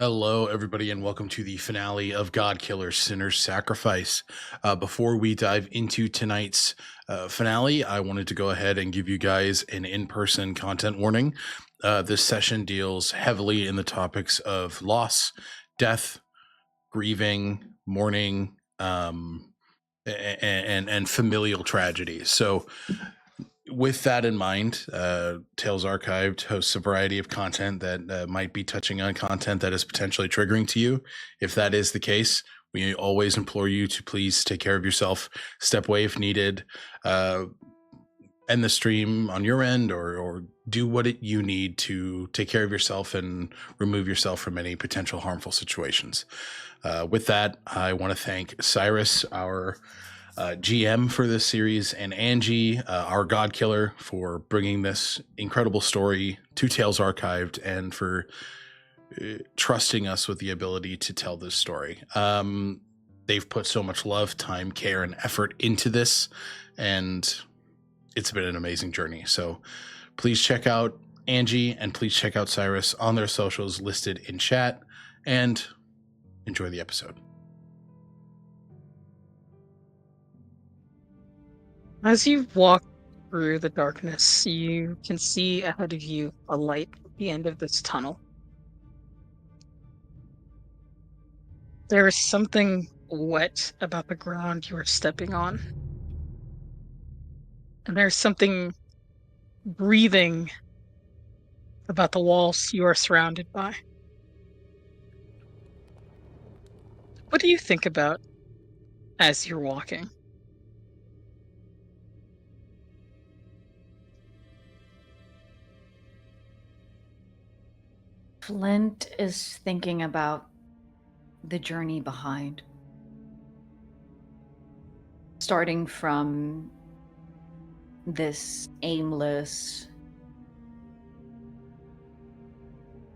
Hello, everybody, and welcome to the finale of Godkiller Sinner's Sacrifice. Before we dive into tonight's finale, I wanted to go ahead and give you guys an in person content warning. This session deals heavily in the topics of loss, death, grieving, mourning, and familial tragedies. So, with that in mind, Tales Archived hosts a variety of content that might be touching on content that is potentially triggering to you. If that is the case, we always implore you to please take care of yourself, step away if needed, end the stream on your end, or do what you need to take care of yourself and remove yourself from any potential harmful situations. With that, I want to thank Cyrus, our GM for this series, and Angie, our Godkiller, for bringing this incredible story to Tales Archived and for trusting us with the ability to tell this story. They've put so much love, time, care, and effort into this, and it's been an amazing journey. So please check out Angie and please check out Cyrus on their socials listed in chat, and enjoy the episode. As you walk through the darkness, you can see ahead of you a light at the end of this tunnel. There is something wet about the ground you are stepping on, and there's something breathing about the walls you are surrounded by. What do you think about as you're walking? Flint is thinking about the journey behind. Starting from this aimless,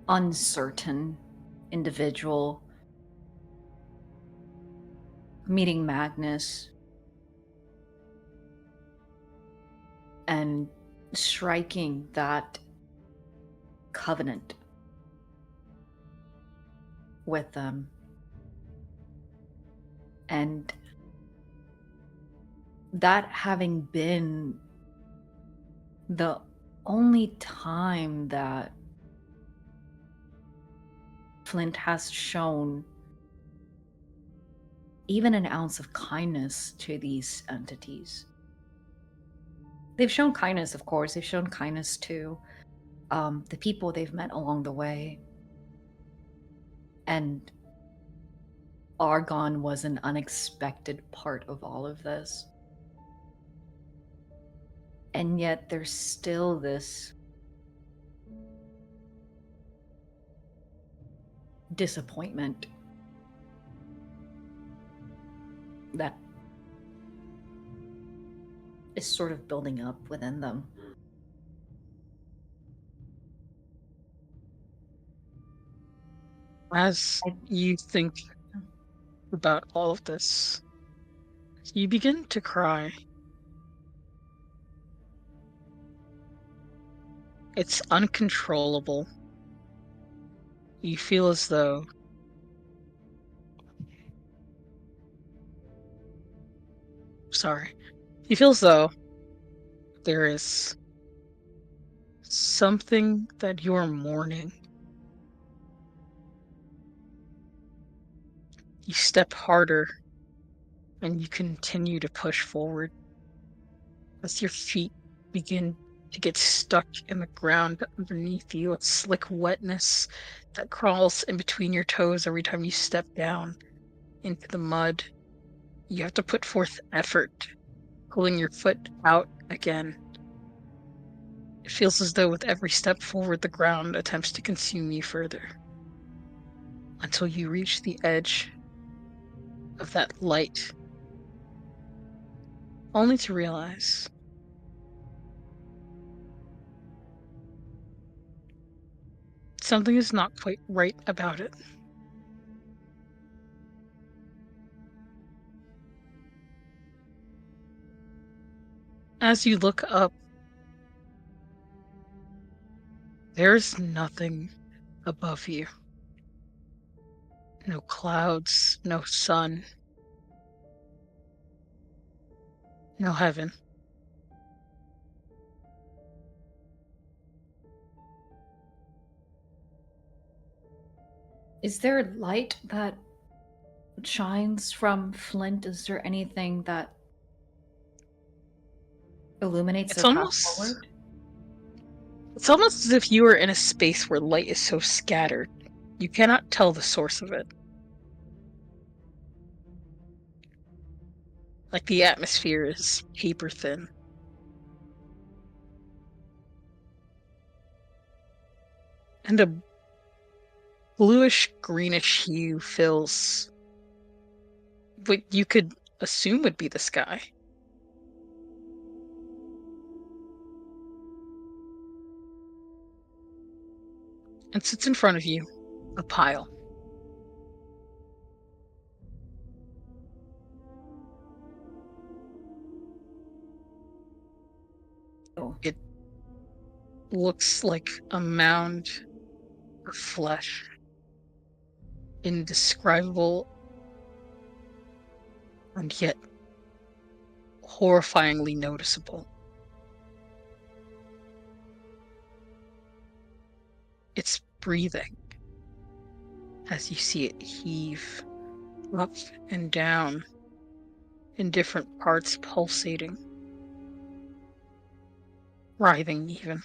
uncertain individual, meeting Magnus, and striking that covenant with them. And that having been the only time that Flint has shown even an ounce of kindness to these entities. They've shown kindness, of course. They've shown kindness to the people they've met along the way. And Argon was an unexpected part of all of this. And yet there's still this disappointment that is sort of building up within them. As you think about all of this, you begin to cry. It's uncontrollable. You feel as though you feel as though there is something that you're mourning. You step harder and you continue to push forward as your feet begin to get stuck in the ground underneath you. A slick wetness that crawls in between your toes every time you step down into the mud. You have to put forth effort, pulling your foot out again. It feels as though with every step forward, the ground attempts to consume you further until you reach the edge of that light, only to realize something is not quite right about it. As you look up, there's nothing above you. No clouds, no sun, no heaven. Is there light that shines from Flint? Is there anything that illuminates It's their path almost forward? it's almost as if you are in a space where light is so scattered, you cannot tell the source of it. Like the atmosphere is paper thin. And a bluish greenish hue fills what you could assume would be the sky. And sits in front of you, a pile. Oh, It looks like a mound of flesh, indescribable and yet horrifyingly noticeable. It's breathing as you see it heave up and down in different parts, pulsating, writhing even.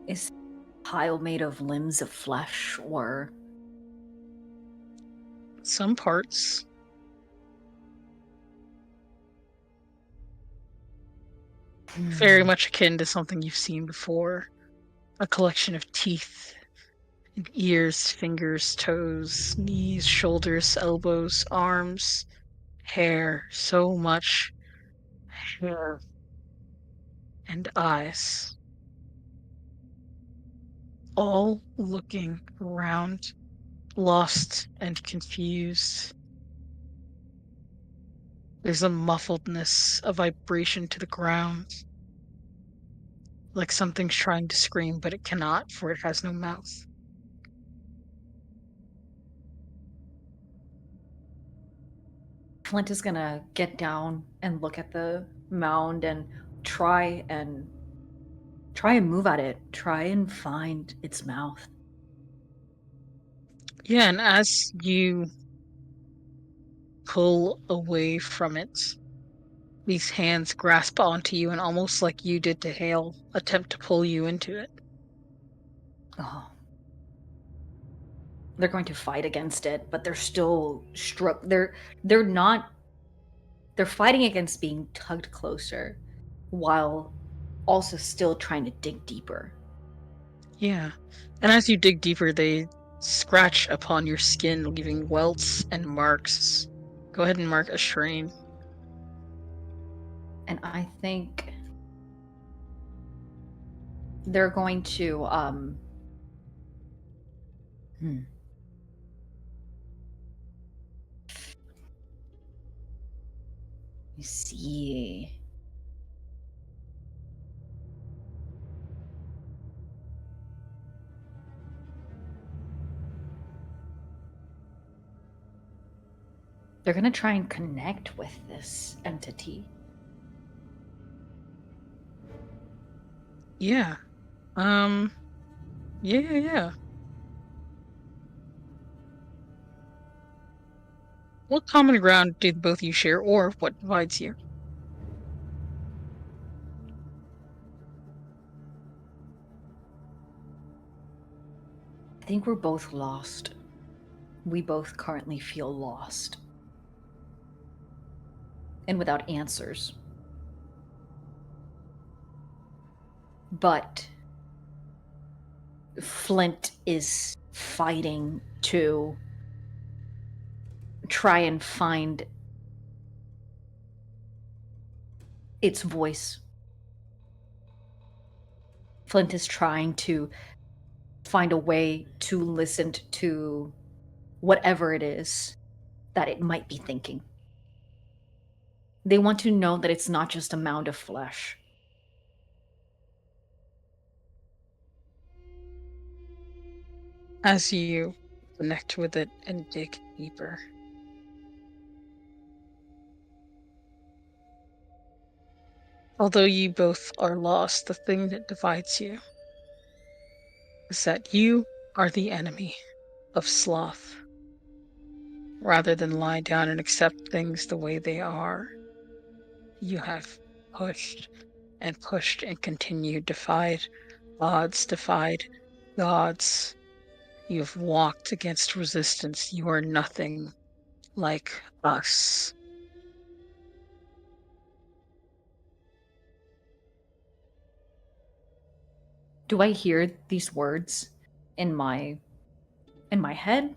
is the pile made of limbs of flesh or Some parts. Very much akin to something you've seen before. A collection of teeth and ears, fingers, toes, knees, shoulders, elbows, arms, hair, so much hair, and eyes. All looking around, lost and confused. There's a muffledness, a vibration to the ground. Like something's trying to scream, but it cannot, for it has no mouth. Flint is gonna get down and look at the mound and try and move at it. Try and find its mouth. Yeah, and as you pull away from it, these hands grasp onto you and almost like you did to Hale, attempt to pull you into it. Oh. They're going to fight against it, but they're still they're not they're fighting against being tugged closer while also still trying to dig deeper. Yeah. And as you dig deeper, they scratch upon your skin, leaving welts and marks. Go ahead and mark a strain. And I think they're going to you see. They're going to try and connect with this entity. Yeah. Yeah. What common ground do both of you share, or what divides you? I think we're both lost. We both currently feel lost. And without answers. But Flint is fighting to try and find its voice. Flint is trying to find a way to listen to whatever it is that it might be thinking. They want to know that it's not just a mound of flesh. as you connect with it and dig deeper. Although you both are lost, the thing that divides you is that you are the enemy of sloth. Rather than lie down and accept things the way they are, you have pushed and continued, defied odds, defied gods. You have walked against resistance. You are nothing like us. Do I hear these words in my head,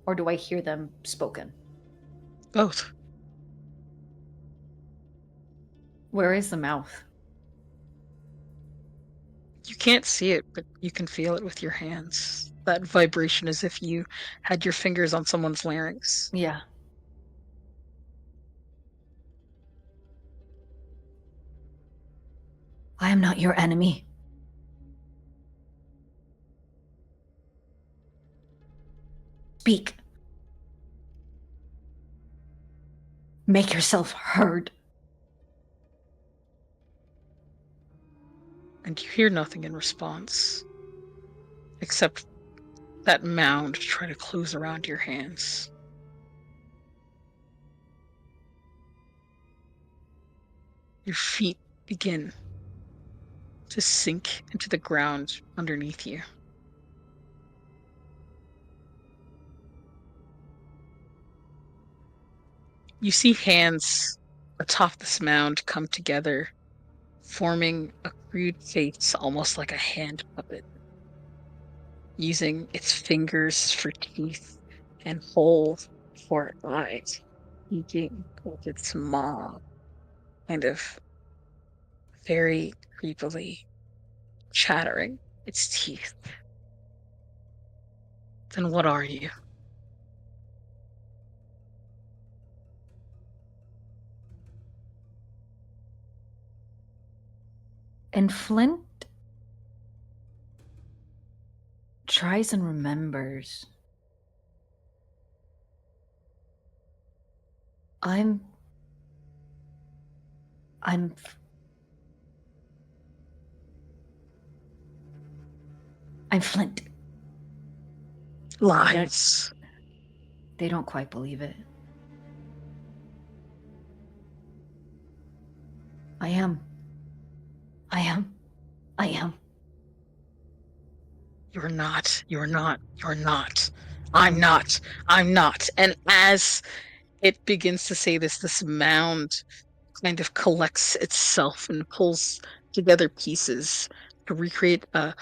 or do I hear them spoken? Both. Where is the mouth? You can't see it, but you can feel it with your hands. That vibration as if you had your fingers on someone's larynx. Yeah. I am not your enemy. Speak. Make yourself heard. And you hear nothing in response, except that mound trying to close around your hands. Your feet begin to sink into the ground underneath you. You see hands atop this mound come together, forming a crude face almost like a hand puppet, using its fingers for teeth and holes for eyes, speaking with its maw, kind of very creepily chattering its teeth. Then what are you? And Flint tries and remembers. I'm Flint. Lies. They don't quite believe it. I am. You're not. You're not. You're not. I'm not. I'm not. And as it begins to say this mound kind of collects itself and pulls together pieces to recreate a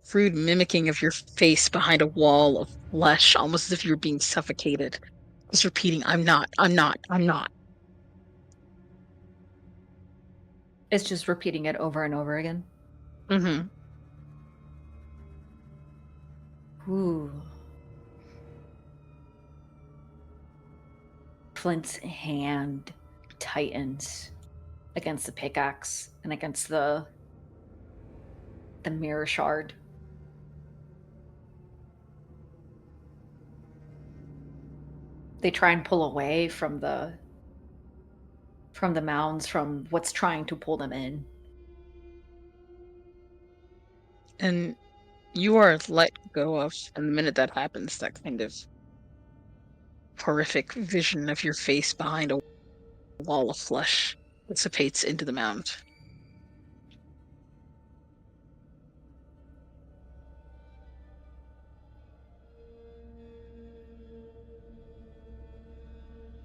crude mimicking of your face behind a wall of flesh, almost as if you're being suffocated. Just repeating, I'm not. I'm not. I'm not. It's just repeating it over and over again. Mm-hmm. Ooh. Flint's hand tightens against the pickaxe and against the mirror shard. They try and pull away from the mounds, from what's trying to pull them in. And you are let go of, and the minute that happens, that kind of horrific vision of your face behind a wall of flesh dissipates into the mound.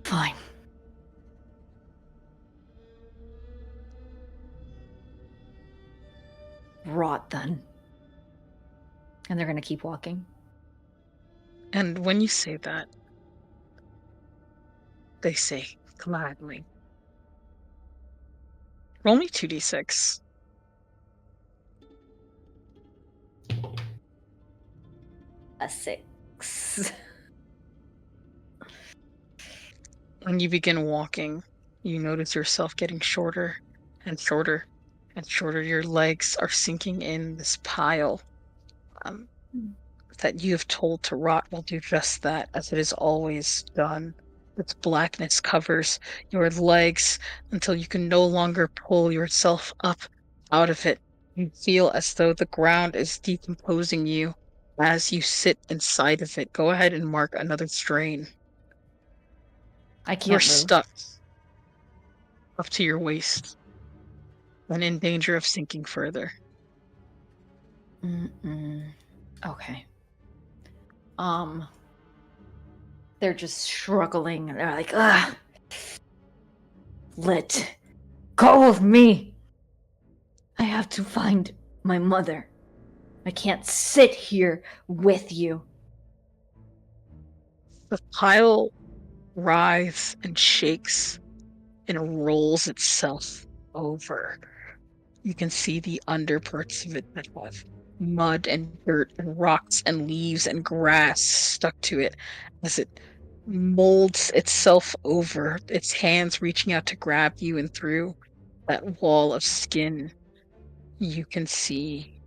Fine. Rot then. And they're gonna keep walking. And when you say that, they say gladly. Roll me 2d6. A 6. When you begin walking, you notice yourself getting shorter and shorter and shorter. Your legs are sinking in this pile. that you have told to rot will do just that, as it has always done. Its blackness covers your legs until you can no longer pull yourself up out of it. You feel as though the ground is decomposing you as you sit inside of it. Go ahead and mark another strain. I You're can't move. stuck up to your waist and in danger of sinking further. Okay. They're just struggling. They're like, ugh. Let go of me. I have to find my mother. I can't sit here with you. The pile writhes and shakes and rolls itself over. You can see the underparts of it that have mud and dirt and rocks and leaves and grass stuck to it as it molds itself over, its hands reaching out to grab you, and through that wall of skin, you can see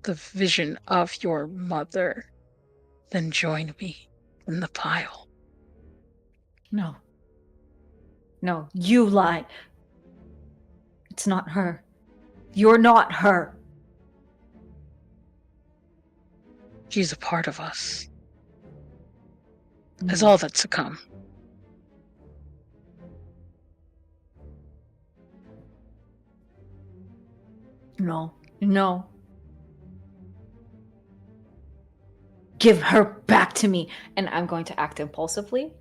the vision of your mother. Then join me in the pile. No. No, you lie. It's not her. You're not her. She's a part of us. As No. all that's to come. No. No. Give her back to me. And I'm going to act impulsively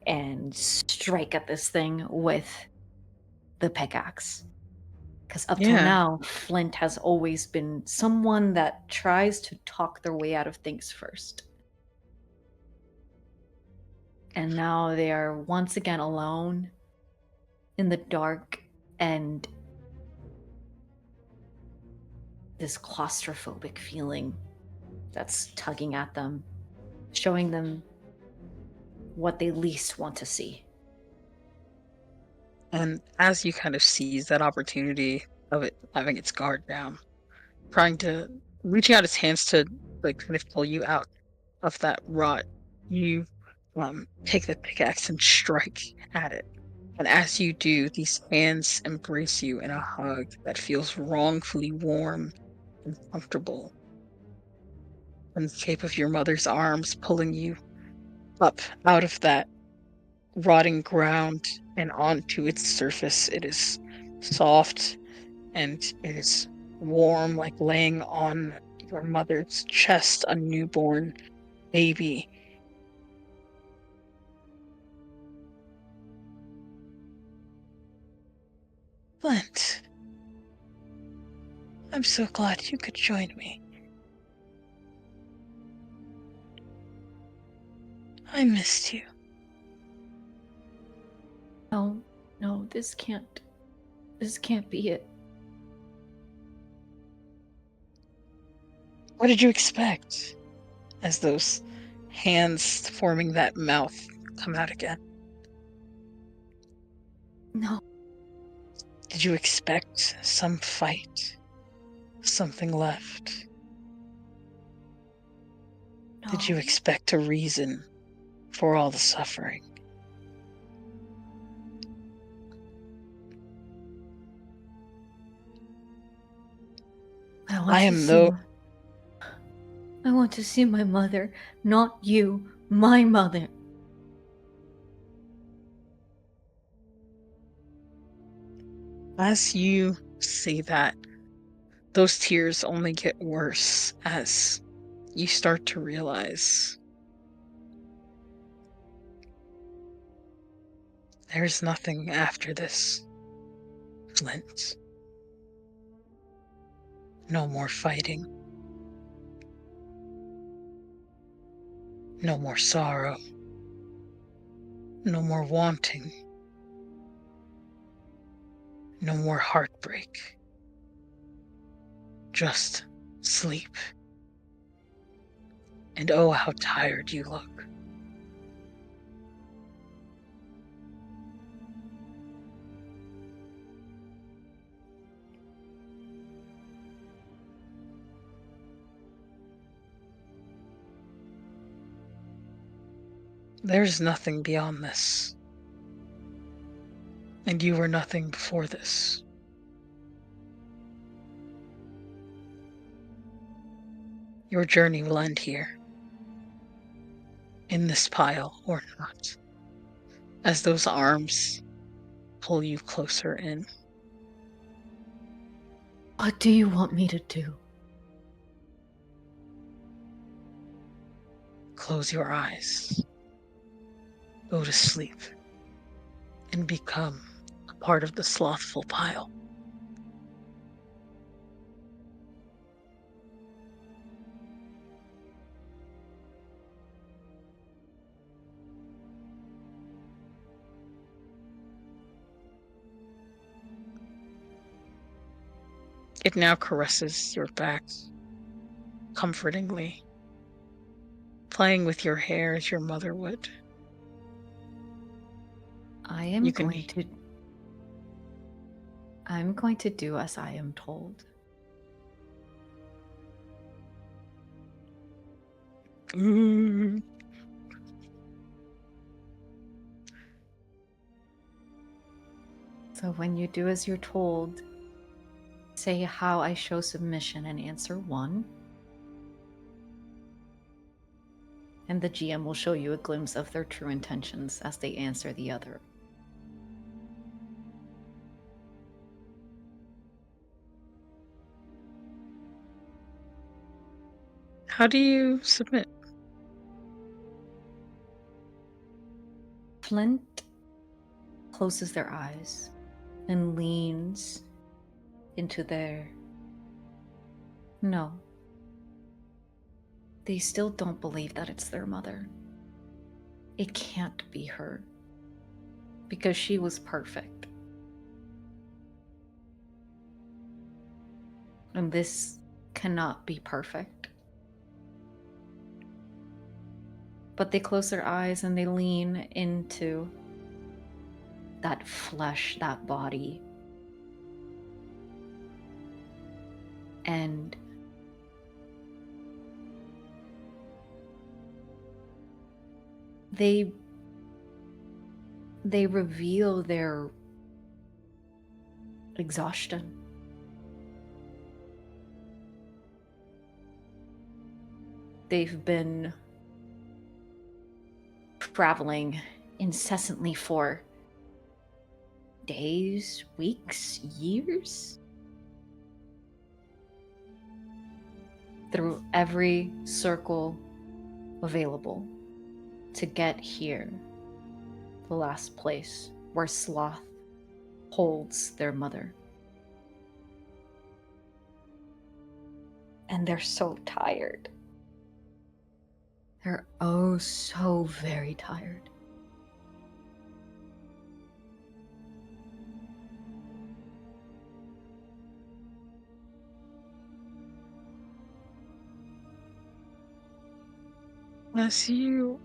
and strike at this thing with the pickaxe. Because up till now, Flint has always been someone that tries to talk their way out of things first. And now they are once again alone in the dark, and this claustrophobic feeling that's tugging at them, showing them what they least want to see. And as you kind of seize that opportunity of it having its guard down, trying to reaching out its hands to like kind of pull you out of that rot, you take the pickaxe and strike at it. And as you do, these hands embrace you in a hug that feels wrongfully warm and comfortable. And the shape of your mother's arms pulling you up out of that rotting ground and onto its surface. It is soft and it is warm, like laying on your mother's chest, a newborn baby. Flint, I'm so glad you could join me. I missed you. No, this can't be it. What did you expect? As those hands forming that mouth come out again. No. Did you expect some fight? Something left? No. Did you expect a reason for all the suffering? I want to see my mother, not you, my mother. As you say that, those tears only get worse as you start to realize there's nothing after this, Flint. No more fighting. No more sorrow. No more wanting. No more heartbreak. Just sleep. And oh, how tired you look. There's nothing beyond this. And you were nothing before this. Your journey will end here. In this pile or not. As those arms pull you closer in. What do you want me to do? Close your eyes. Go to sleep. And become a part of the slothful pile. It now caresses your back comfortingly, playing with your hair as your mother would. I'm going to do as I am told. Ooh. So when you do as you're told, say how I show submission and answer 1. And the GM will show you a glimpse of their true intentions as they answer the other. How do you submit? Flint closes their eyes and leans into their... No. They still don't believe that it's their mother. It can't be her. Because she was perfect. And this cannot be perfect. But they close their eyes and they lean into that flesh, that body. And they reveal their exhaustion. They've been traveling incessantly for days, weeks, years, through every circle available to get here, the last place where Sloth holds their mother. And they're so tired. They're oh so very tired. As you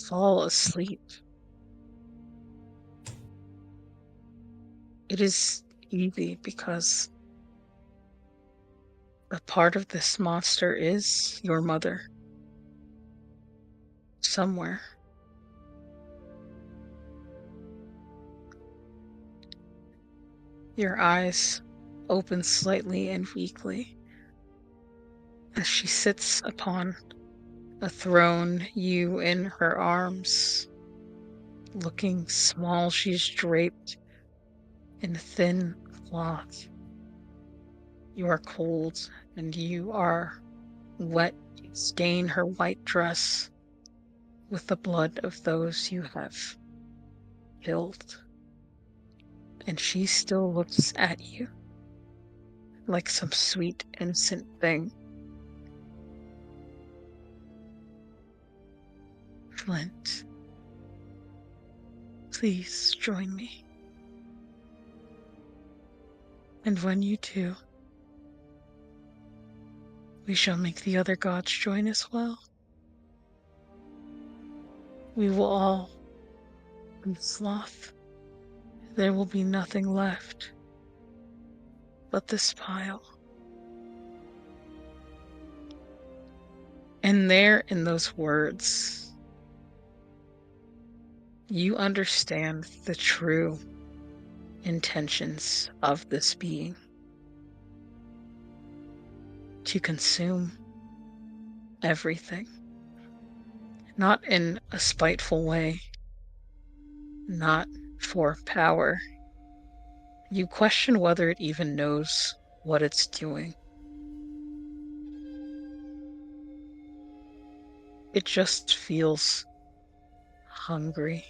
fall asleep, it is easy because a part of this monster is your mother. Somewhere. Your eyes open slightly and weakly as she sits upon a throne, you in her arms, looking small. She's draped in thin cloth. You are cold and you are wet. You stain her white dress with the blood of those you have killed. And she still looks at you like some sweet, innocent thing. Flint, please join me. And when you do, we shall make the other gods join as well. We will all be sloth. There will be nothing left but this pile. And there, in those words, you understand the true intentions of this being. To consume everything. Not in a spiteful way. Not for power. You question whether it even knows what it's doing. It just feels hungry,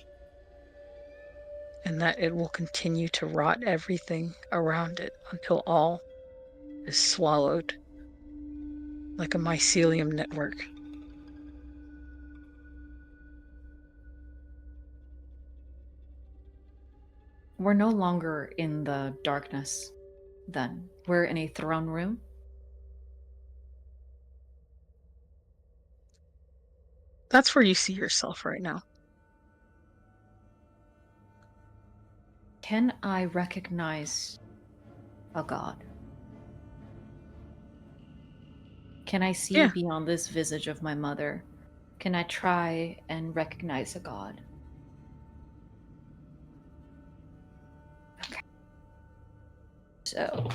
and that it will continue to rot everything around it until all is swallowed like a mycelium network. We're no longer in the darkness, then. We're in a throne room. That's where you see yourself right now. Can I recognize a god? Can I see Yeah. beyond this visage of my mother? Can I try and recognize a god? Okay. So,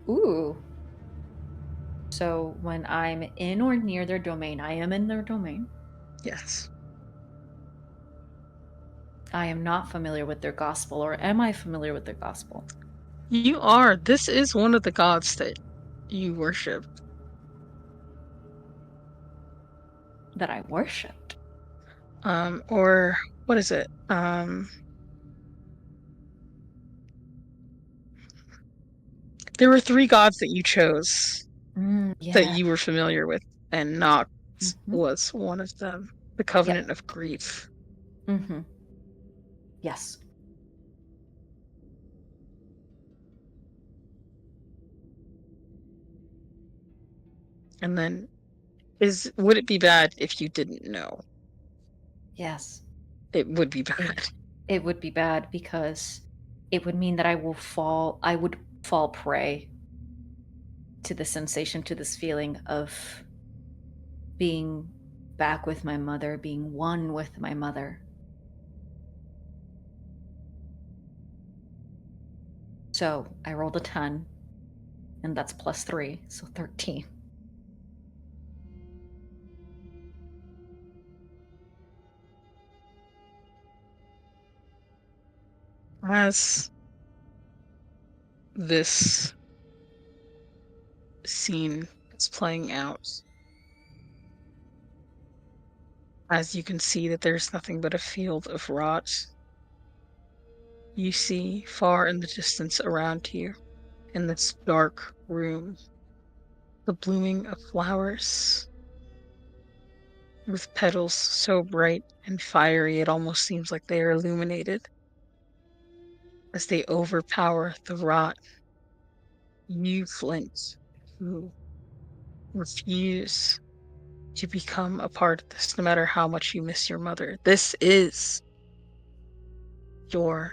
ooh. So when I'm in or near their domain, I am in their domain. Yes. I am not familiar with their gospel, or am I familiar with their gospel? You are. This is one of the gods that you worship. That I worshipped. Or what is it? There were 3 gods that you chose that Yeah. you were familiar with, and Knox Mm-hmm. was one of them. The Yep. Covenant of Grief. Mm-hmm. Yes. And then would it be bad if you didn't know? Yes. It would be It, bad. it would be bad because it would mean that I would fall prey to the sensation, to this feeling of being back with my mother, being one with my mother. So I rolled a 10, and that's +3, so 13. As this scene is playing out, as you can see that there's nothing but a field of rot, you see far in the distance around you, in this dark room, the blooming of flowers with petals so bright and fiery it almost seems like they are illuminated. As they overpower the rot, you, Flint, who refuse to become a part of this, no matter how much you miss your mother. This is your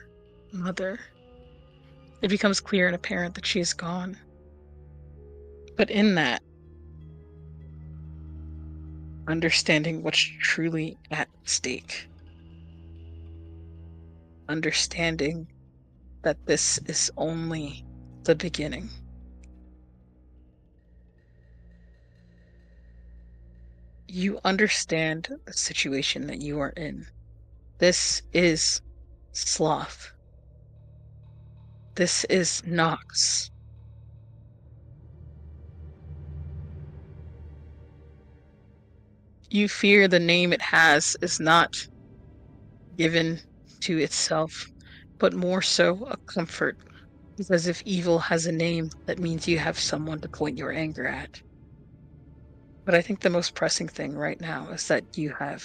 mother. It becomes clear and apparent that she is gone. But in that, understanding what's truly at stake, understanding that this is only the beginning. You understand the situation that you are in. This is Sloth. This is Knox. You fear the name it has is not given to itself, but more so a comfort. Because if evil has a name, that means you have someone to point your anger at. But I think the most pressing thing right now is that you have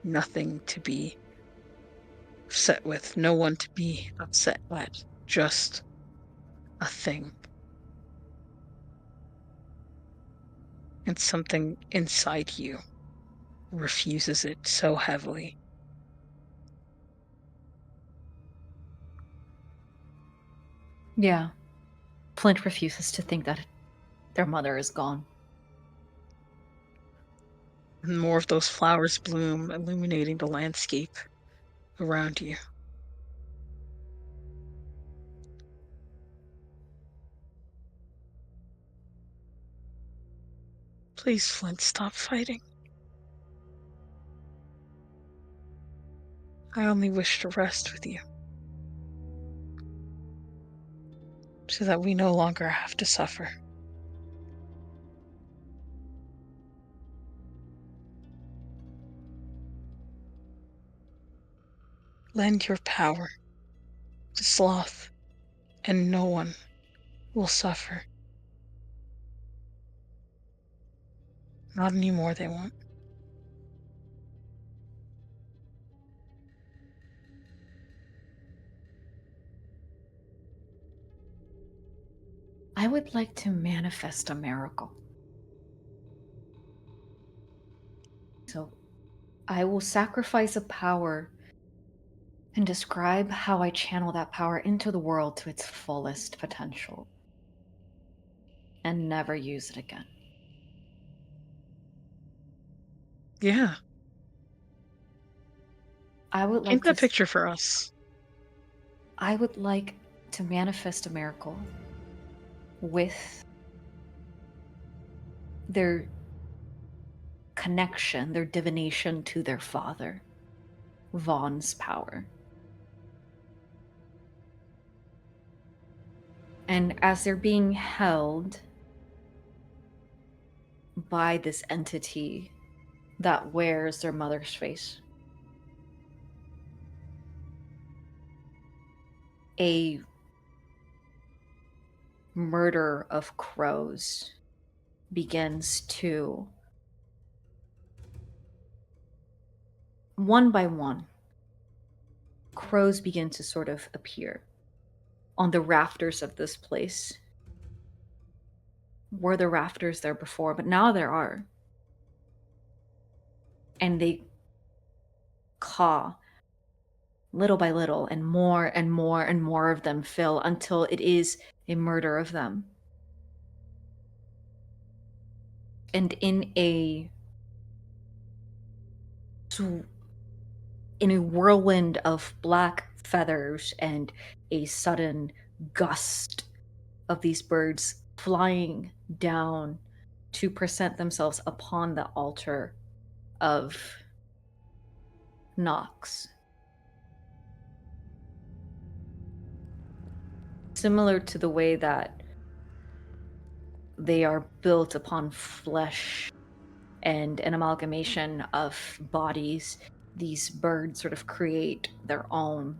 nothing to be upset with, no one to be upset at, just a thing. And something inside you refuses it so heavily. Yeah. Flint refuses to think that their mother is gone. And more of those flowers bloom, illuminating the landscape around you. Please, Flint, stop fighting. I only wish to rest with you, so that we no longer have to suffer. Lend your power to Sloth, and no one will suffer. Not anymore, they won't. I would like to manifest a miracle. So I will sacrifice a power and describe how I channel that power into the world to its fullest potential and never use it again. Yeah. I would Paint like that to picture for us. I would like to manifest a miracle with their connection, their divination to their father, Vaughn's power. And as they're being held by this entity that wears their mother's face, a murder of crows begins to, one by one, crows begin to sort of appear on the rafters of this place. Were the rafters there before? But now there are. And they caw little by little, and more and more and more of them fill until it is a murder of them. And in a whirlwind of black feathers and a sudden gust of these birds flying down to present themselves upon the altar of Knox. Similar to the way that they are built upon flesh and an amalgamation of bodies, these birds sort of create their own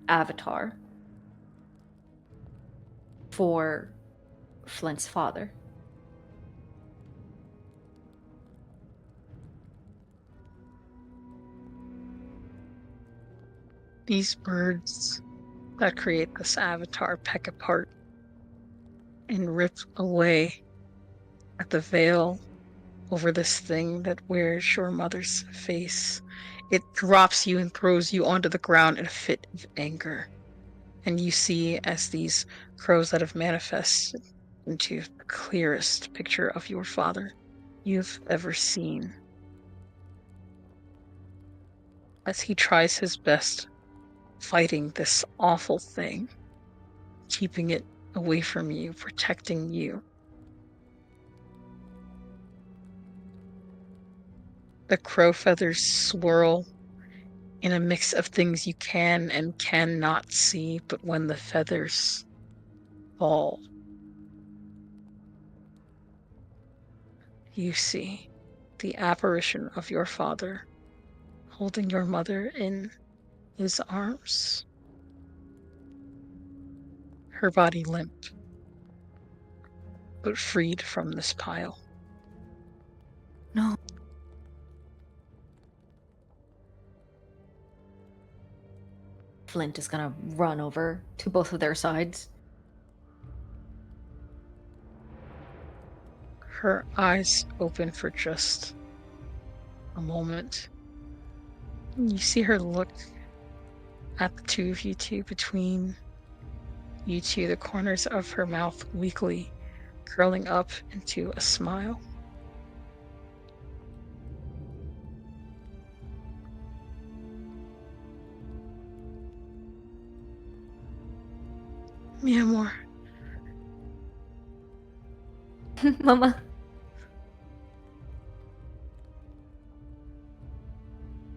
avatar for Flint's father. These birds that create this avatar peck apart and rip away at the veil over this thing that wears your mother's face. It drops you and throws you onto the ground in a fit of anger. And you see as these crows that have manifested into the clearest picture of your father you've ever seen. As he tries his best fighting this awful thing, keeping it away from you, protecting you. The crow feathers swirl in a mix of things you can and cannot see, but when the feathers fall, you see the apparition of your father holding your mother in his arms, her body limp, but freed from this pile. No. Flint is gonna run over to both of their sides. Her eyes open for just a moment. You see her look at the two of you two, between you two, the corners of her mouth weakly curling up into a smile. Mi amor. Mama.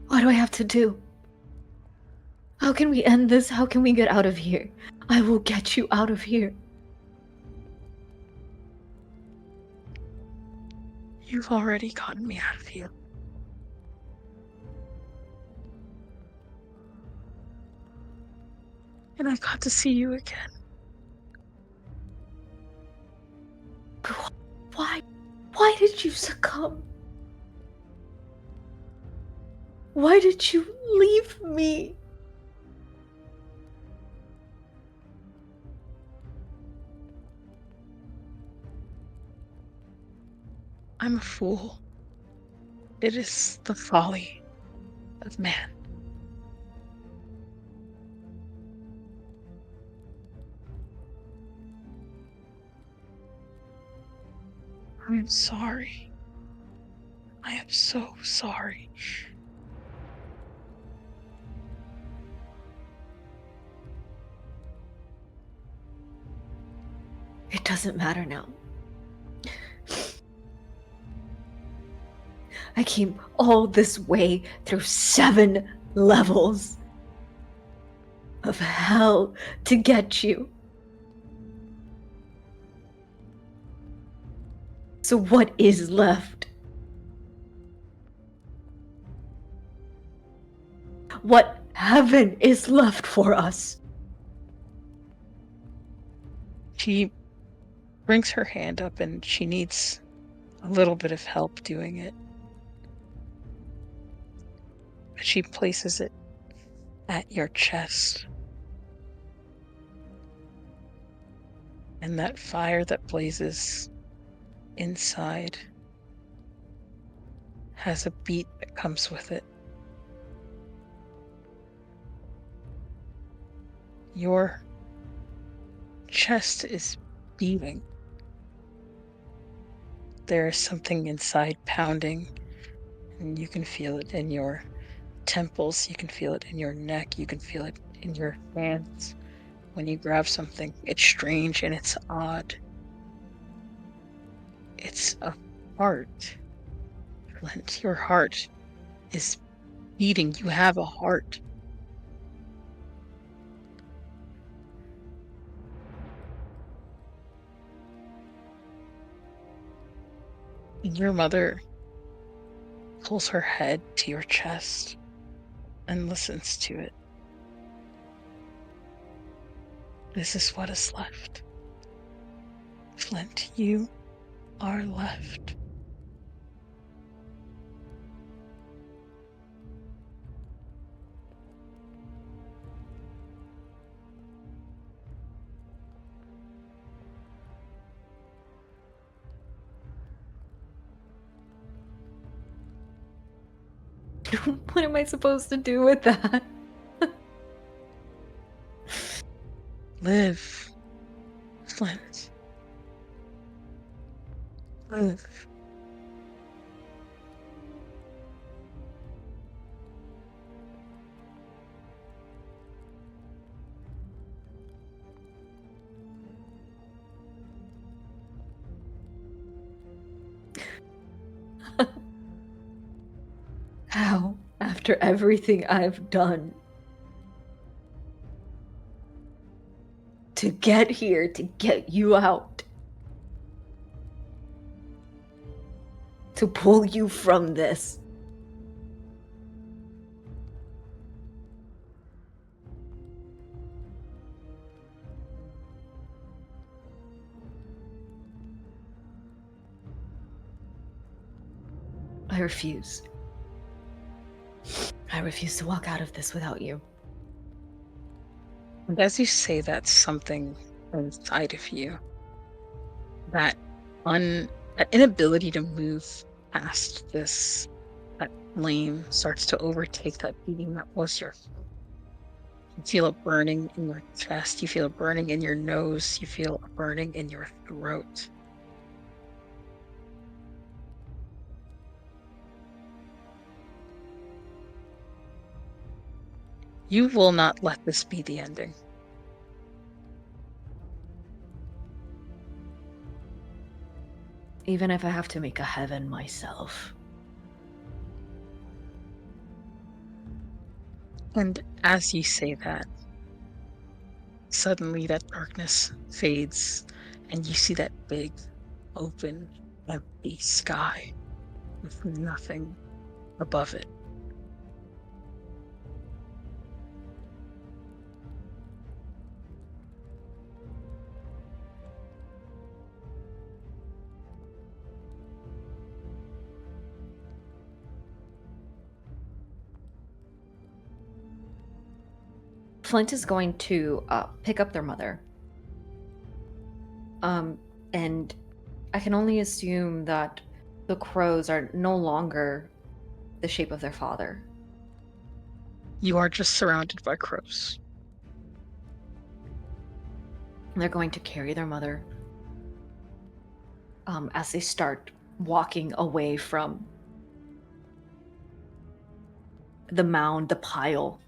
What do I have to do? How can we end this? How can we get out of here? I will get you out of here. You've already gotten me out of here. And I got to see you again. Why? Why did you succumb? Why did you leave me? I'm a fool. It is the folly of man. I am sorry. I am so sorry. It doesn't matter now. I came all this way through 7 levels of hell to get you. So what is left? What heaven is left for us? She brings her hand up and she needs a little bit of help doing it. But she places it at your chest. And that fire that blazes inside has a beat that comes with it. Your chest is beating. There is something inside pounding, and you can feel it in your temples, you can feel it in your neck, you can feel it in your hands. When you grab something, it's strange and it's odd. It's a heart. Flint, your heart is beating. You have a heart. Your mother pulls her head to your chest and listens to it. This is what is left. Flint, you are left. What am I supposed to do with that? Live, Flint. Live. How? After everything I've done to get here, to get you out, to pull you from this. I refuse. I refuse to walk out of this without you. And as you say that, something inside of you, that inability to move past this, that flame starts to overtake that beating that was your. You feel a burning in your chest, you feel a burning in your nose, you feel a burning in your throat. You will not let this be the ending. Even if I have to make a heaven myself. And as you say that, suddenly that darkness fades and you see that big, open, empty sky with nothing above it. Flint is going to pick up their mother. And I can only assume that the crows are no longer the shape of their father. You are just surrounded by crows. They're going to carry their mother as they start walking away from the mound, the pile.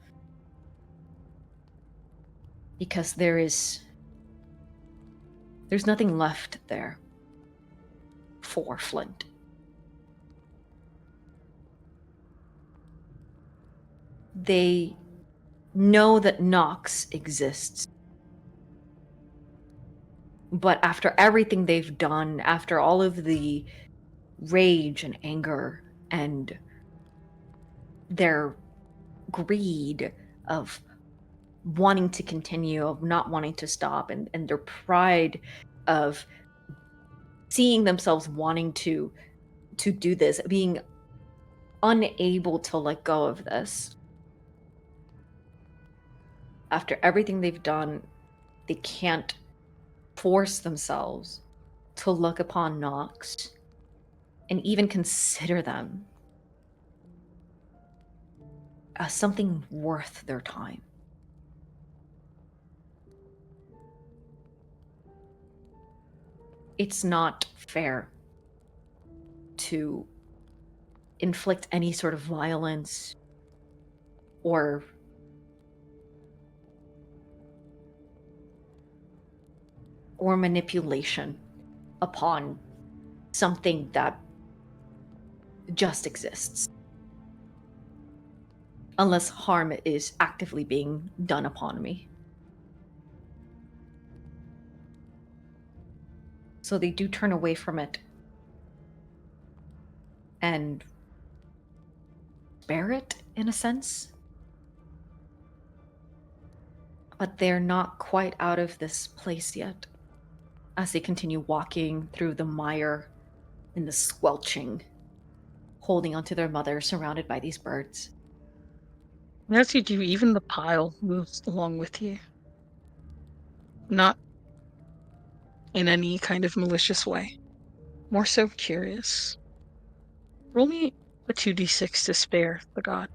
Because there's nothing left there for Flint. They know that Knox exists. But after everything they've done, after all of the rage and anger and their greed of wanting to continue, of not wanting to stop, and their pride of seeing themselves wanting to do this, being unable to let go of this. After everything they've done, they can't force themselves to look upon Knox and even consider them as something worth their time. It's not fair to inflict any sort of violence or manipulation upon something that just exists. Unless harm is actively being done upon me. So they do turn away from it and spare it, in a sense. But they're not quite out of this place yet, as they continue walking through the mire and the squelching, holding onto their mother, surrounded by these birds. And as you do, even the pile moves along with you. Not in any kind of malicious way. More so curious. Roll me a 2d6 to spare the god.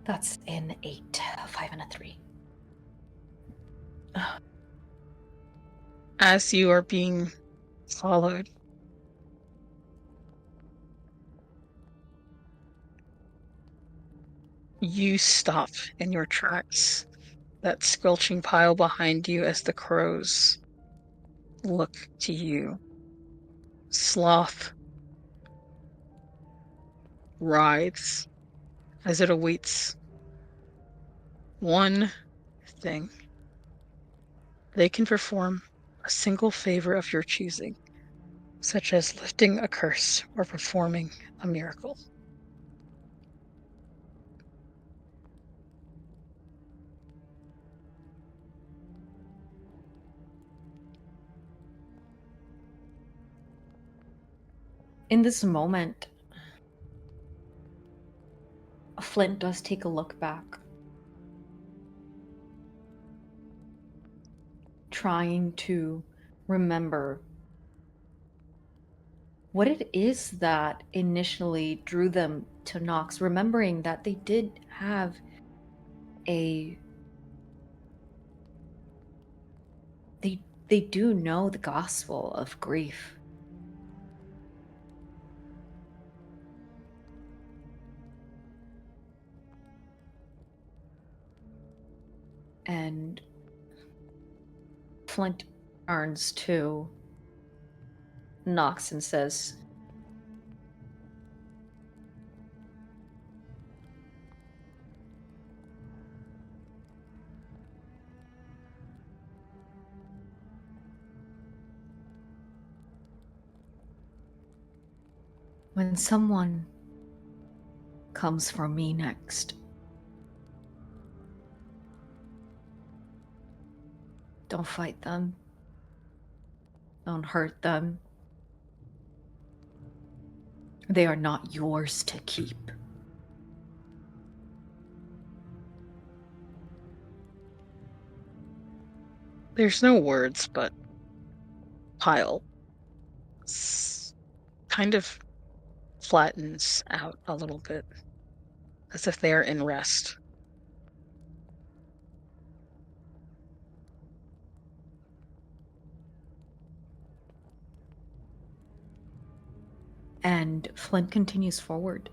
That's an 8, a 5, and a 3. As you are being followed, you stop in your tracks. That squelching pile behind you as the crows look to you. Sloth writhes as it awaits one thing. They can perform a single favor of your choosing, such as lifting a curse or performing a miracle. In this moment, Flint does take a look back, trying to remember what it is that initially drew them to Knox, remembering that they did have they do know the gospel of grief. And Flint turns to Knox and says, when someone comes for me next, don't fight them. Don't hurt them. They are not yours to keep. There's no words, but pile kind of flattens out a little bit, as if they are in rest. And Flint continues forward,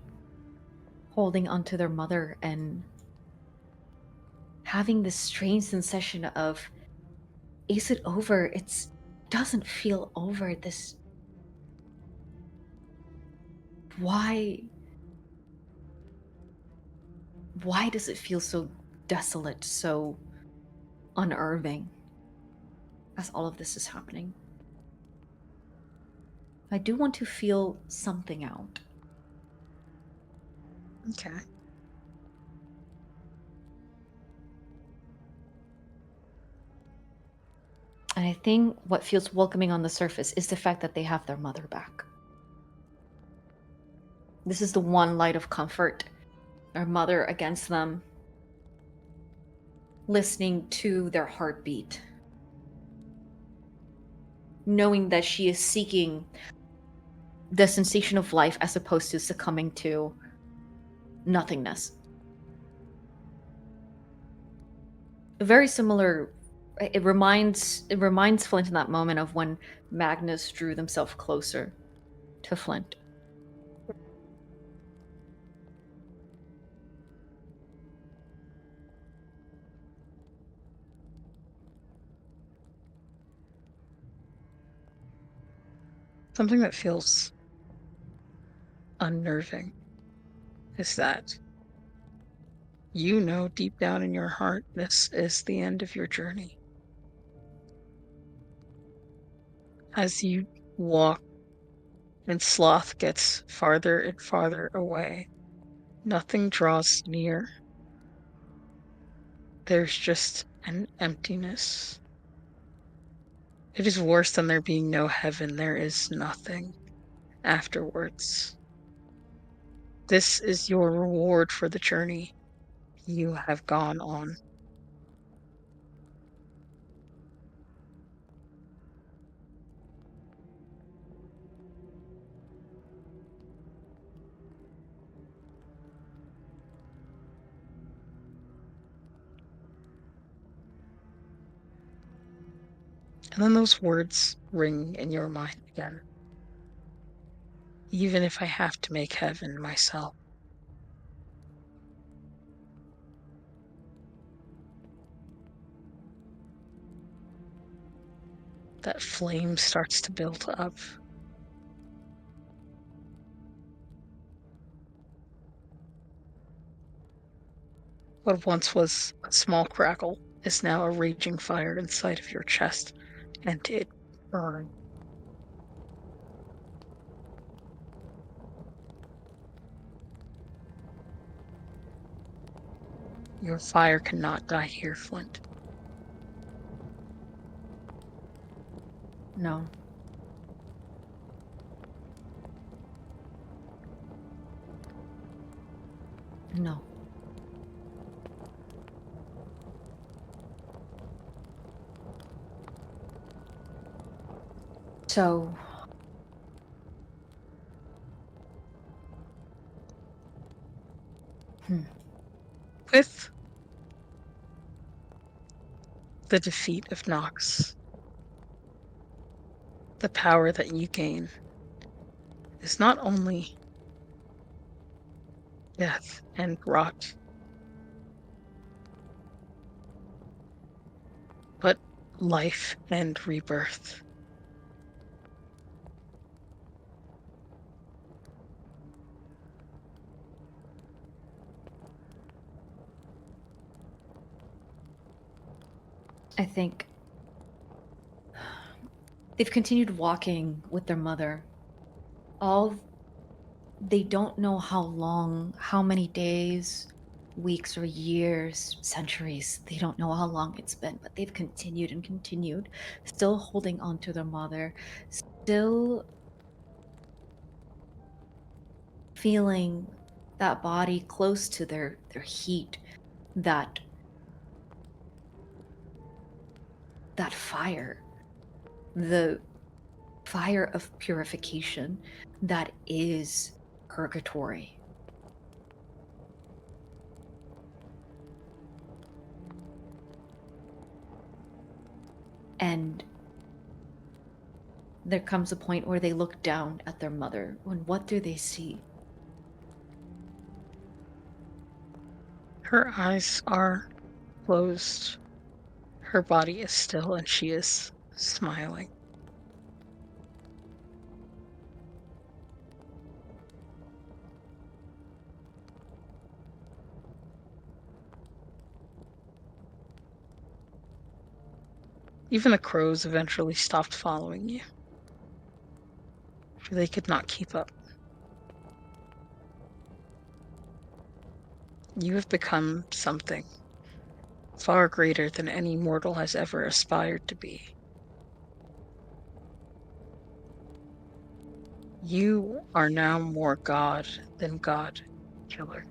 holding onto their mother and having this strange sensation of, is it over? It doesn't feel over. Why does it feel so desolate, so unnerving as all of this is happening? I do want to feel something out. Okay. And I think what feels welcoming on the surface is the fact that they have their mother back. This is the one light of comfort. Their mother against them, listening to their heartbeat, knowing that she is seeking the sensation of life as opposed to succumbing to nothingness. Very similar. It reminds Flint in that moment of when Magnus drew themselves closer to Flint. Something that feels unnerving is that you know deep down in your heart this is the end of your journey. As you walk and Sloth gets farther and farther away, nothing draws near. There's just an emptiness. It is worse than there being no heaven. There is nothing afterwards. This is your reward for the journey you have gone on. And then those words ring in your mind again. Even if I have to make heaven myself. That flame starts to build up. What once was a small crackle is now a raging fire inside of your chest, and it burns. Your fire cannot die here, Flint. No. No. So, With the defeat of Knox, the power that you gain is not only death and rot, life and rebirth. I think they've continued walking with their mother. They don't know how long, how many days, weeks, or years, centuries. They don't know how long it's been, but they've continued and continued, still holding on to their mother, still feeling that body close to their heat, that fire, the fire of purification that is purgatory. And there comes a point where they look down at their mother, and what do they see? Her eyes are closed. Her body is still, and she is smiling. Even the crows eventually stopped following you, for they could not keep up. You have become something far greater than any mortal has ever aspired to be. You are now more God than Godkiller.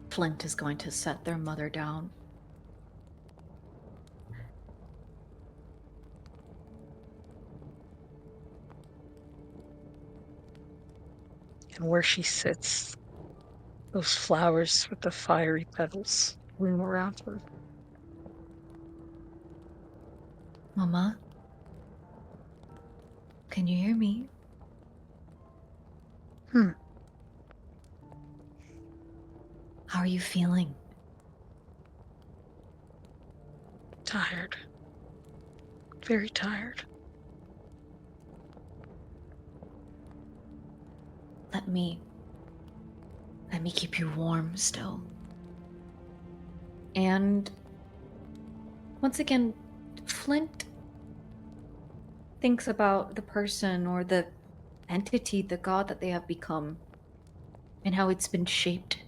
Flint is going to set their mother down. And where she sits, those flowers with the fiery petals bloom around her. Mama, can you hear me? How are you feeling? Tired. Very tired. Let me keep you warm still. And once again, Flint thinks about the person or the entity, the god that they have become, and how it's been shaped,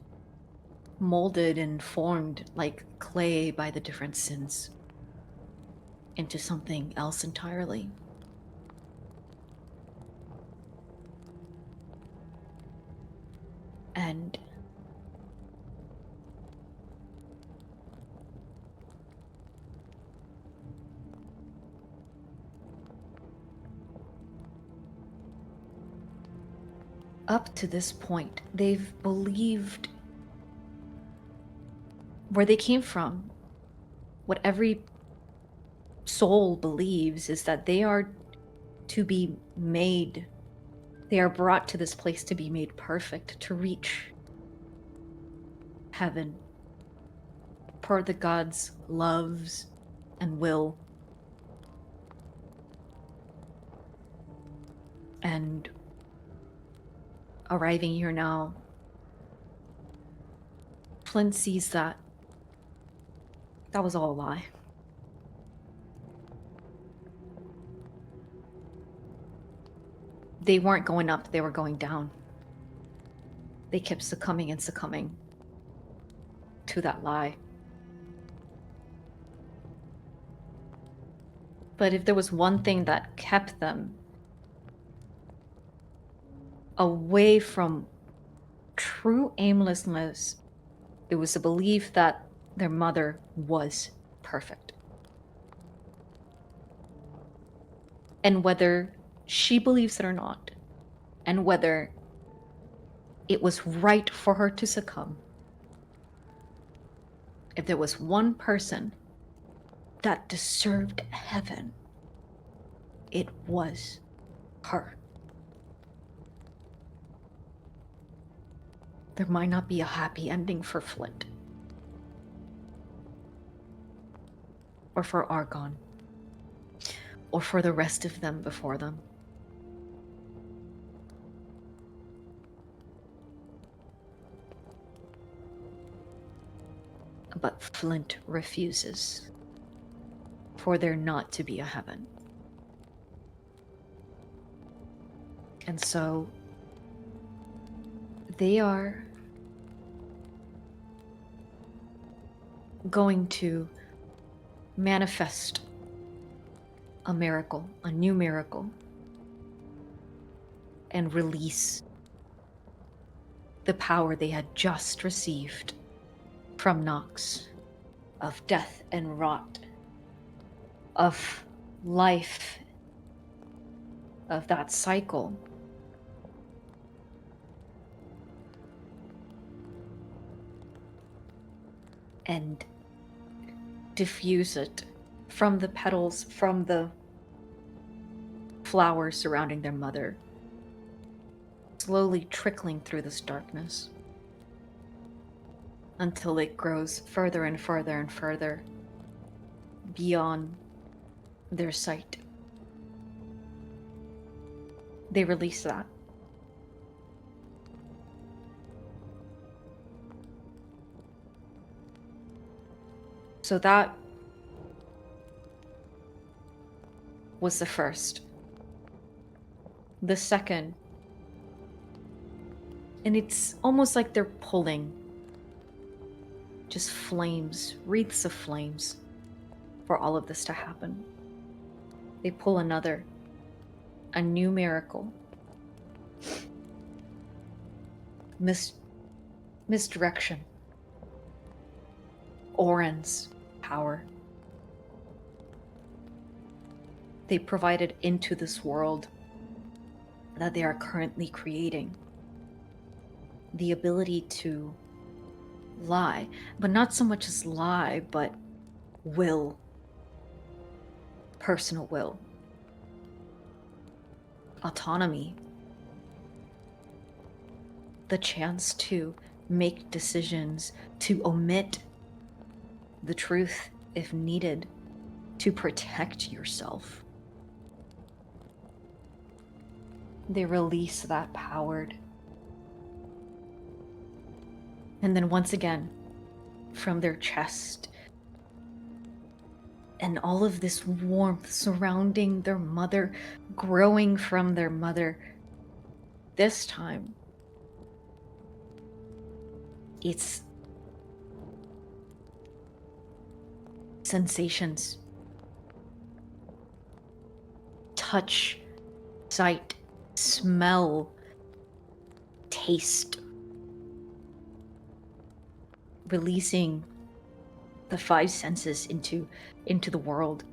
molded, and formed like clay by the different sins into something else entirely. And up to this point, they've believed where they came from. What every soul believes is that they are to be made, they are brought to this place to be made perfect, to reach heaven per the gods' loves and will. And arriving here now, Flynn sees that was all a lie. They weren't going up, they were going down. They kept succumbing and succumbing to that lie. But if there was one thing that kept them away from true aimlessness, it was the belief that their mother was perfect. And whether she believes it or not, and whether it was right for her to succumb, if there was one person that deserved heaven, it was her. there might not be a happy ending for Flint. Or for Argon. Or for the rest of them before them. But Flint refuses for there not to be a heaven. And so they are going to manifest a miracle, a new miracle, and release the power they had just received from Knox of death and rot, of life, of that cycle. And diffuse it from the petals, from the flowers surrounding their mother, slowly trickling through this darkness until it grows further and further and further beyond their sight. They release that. So that was the first. The second, and it's almost like they're pulling just flames, wreaths of flames, for all of this to happen. They pull another, a new miracle. Misdirection. Orin's power. They provided into this world that they are currently creating the ability to lie, but not so much as lie, but will. Personal will. Autonomy. The chance to make decisions, to omit the truth if needed, to protect yourself. They release that powered. And then once again, from their chest, and all of this warmth surrounding their mother, growing from their mother, this time, it's sensations. Touch, sight, smell, taste. Releasing the five senses into the world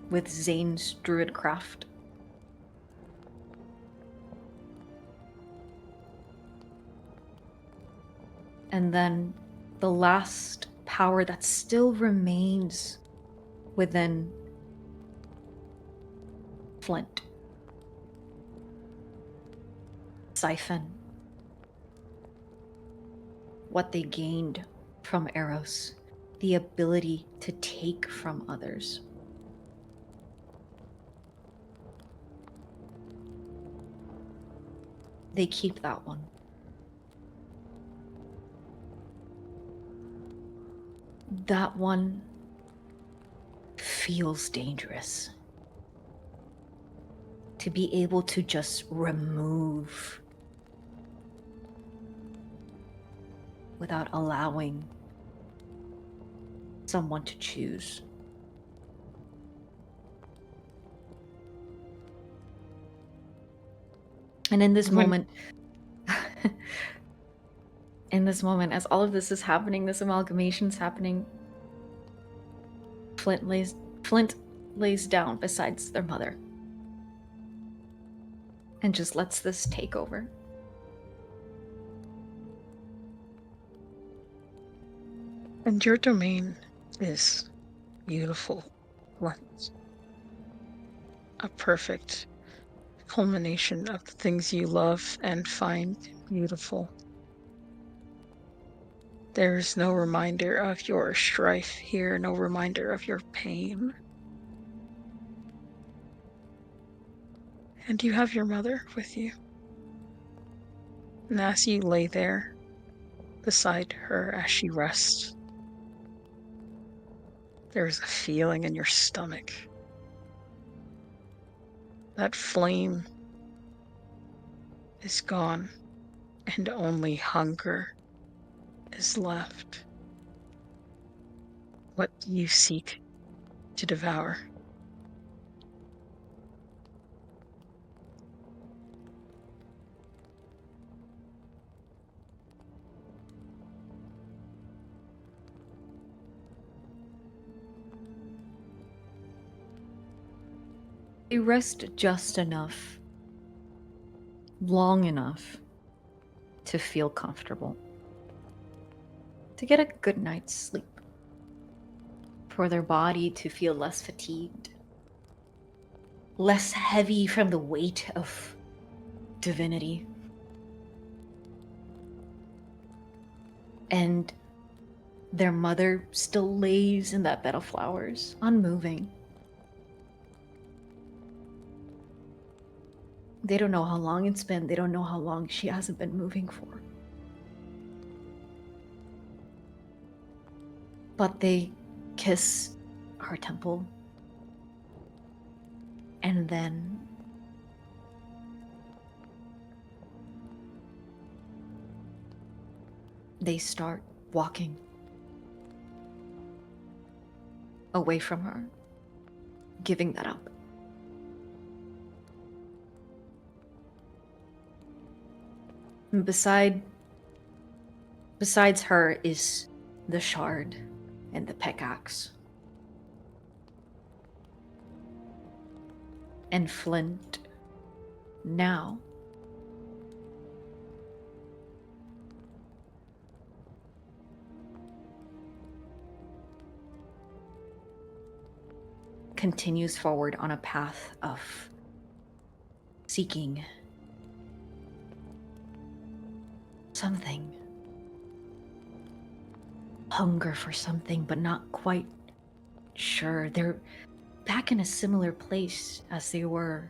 with Zane's druidcraft. And then the last power that still remains within Flint. Siphon. What they gained from Eros. The ability to take from others. They keep that one. That one feels dangerous. To be able to just remove without allowing someone to choose. And in this moment, as all of this is happening, this amalgamation's happening, Flint lays down beside their mother and just lets this take over. And your domain is beautiful, Flint. A perfect culmination of the things you love and find beautiful. There's no reminder of your strife here, no reminder of your pain. And you have your mother with you. And as you lay there beside her as she rests, there's a feeling in your stomach. That flame is gone, and only hunger is left. What do you seek to devour? They rest just enough, long enough, to feel comfortable, to get a good night's sleep, for their body to feel less fatigued, less heavy from the weight of divinity. And their mother still lays in that bed of flowers, unmoving. They don't know how long it's been. They don't know how long she hasn't been moving for. But they kiss her temple. And then they start walking away from her, giving that up. And besides her is the shard and the pickaxe. And Flint now continues forward on a path of seeking something. Hunger for something, but not quite sure. They're back in a similar place as they were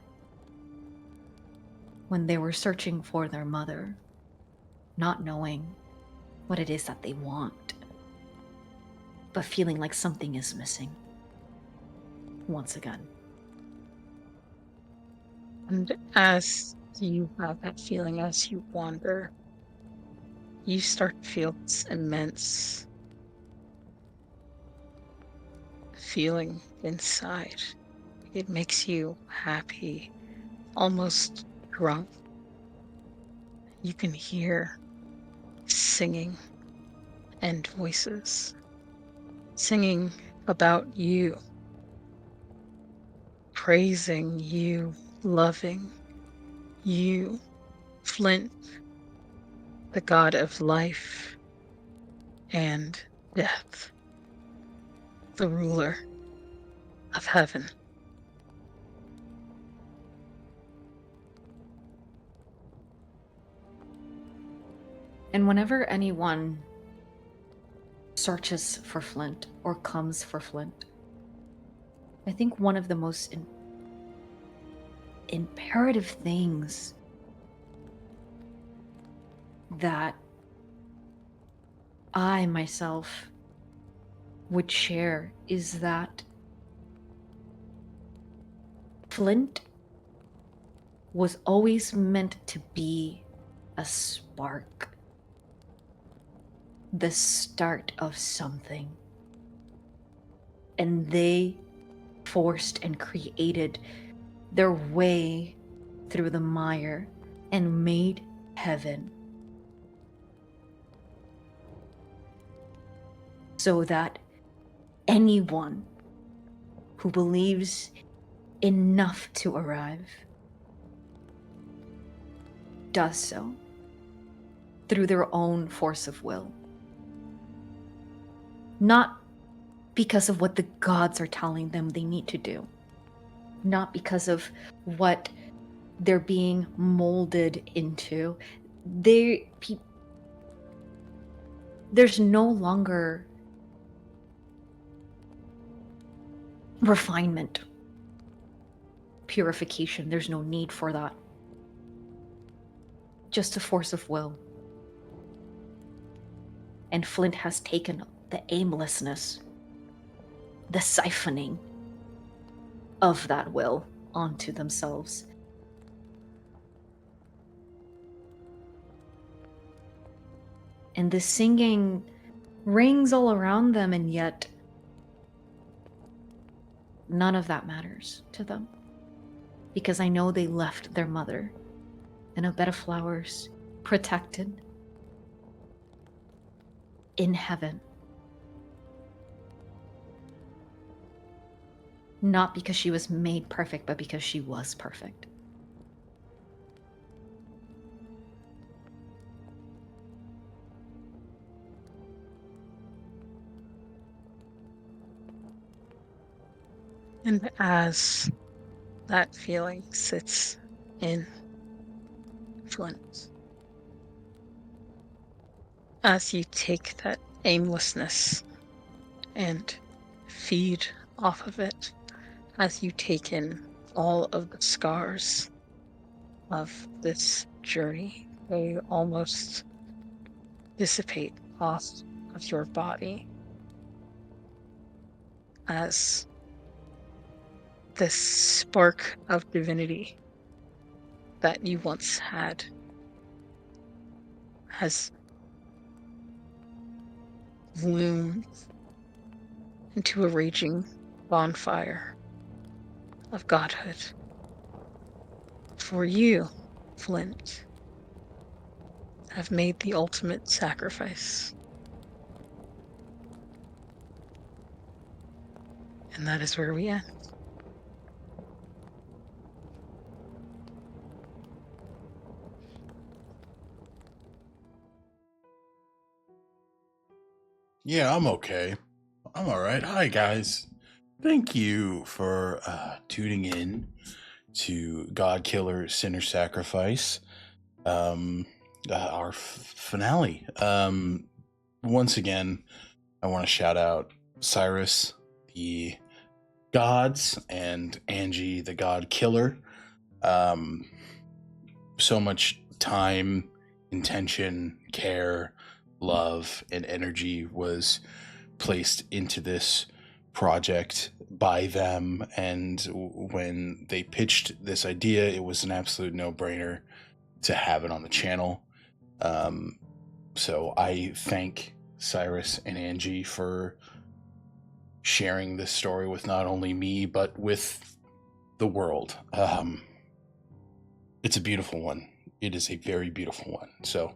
when they were searching for their mother, not knowing what it is that they want, but feeling like something is missing once again. And as you have that feeling, as you wander, you start to feel this immense feeling inside. It makes you happy, almost drunk. You can hear singing and voices singing about you, praising you, loving you, Flint, the god of life and death, the ruler of heaven. And whenever anyone searches for Flint or comes for Flint, I think one of the most imperative things that I myself would share is that Flint was always meant to be a spark, the start of something. And they forced and created their way through the mire and made heaven, so that anyone who believes enough to arrive does so through their own force of will. Not because of what the gods are telling them they need to do. Not because of what they're being molded into. There's no longer refinement, purification. There's no need for that. Just a force of will. And Flint has taken the aimlessness, the siphoning of that will onto themselves. And the singing rings all around them, and yet none of that matters to them. Because I know they left their mother in a bed of flowers, protected, in heaven. Not because she was made perfect, but because she was perfect. And as that feeling sits in Flint, as you take that aimlessness and feed off of it, as you take in all of the scars of this journey, they almost dissipate off of your body as this spark of divinity that you once had has bloomed into a raging bonfire of godhood. For you, Flint, have made the ultimate sacrifice. And that is where we end. Yeah, I'm okay. I'm all right. Hi, guys. Thank you for tuning in to Godkiller Sinner Sacrifice, our finale. Once again, I want to shout out Cyrus, the gods, and Angie, the God Killer. So much time, intention, care, love, and energy was placed into this project by them, and when they pitched this idea, it was an absolute no-brainer to have it on the channel. So I thank Cyrus and Angie for sharing this story with not only me but with the world. It's a beautiful one. It is a very beautiful one. So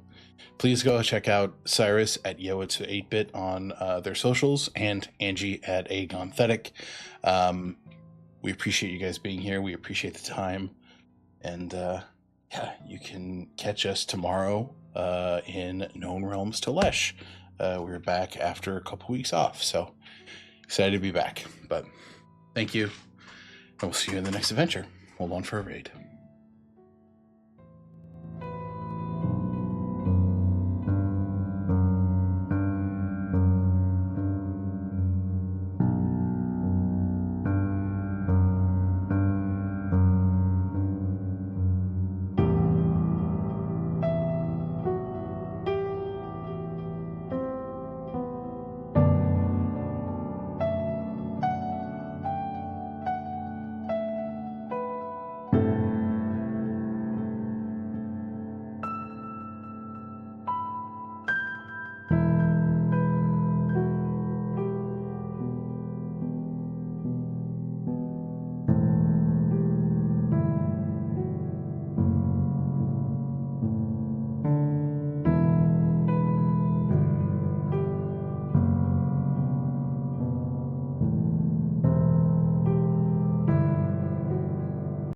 please go check out Cyrus at It's8bit on their socials, and Angie at Agonthetic. We appreciate you guys being here. We appreciate the time. And yeah, you can catch us tomorrow in Known Realms to Lesh. We're back after a couple weeks off, so excited to be back. But thank you, and we'll see you in the next adventure. Hold on for a raid.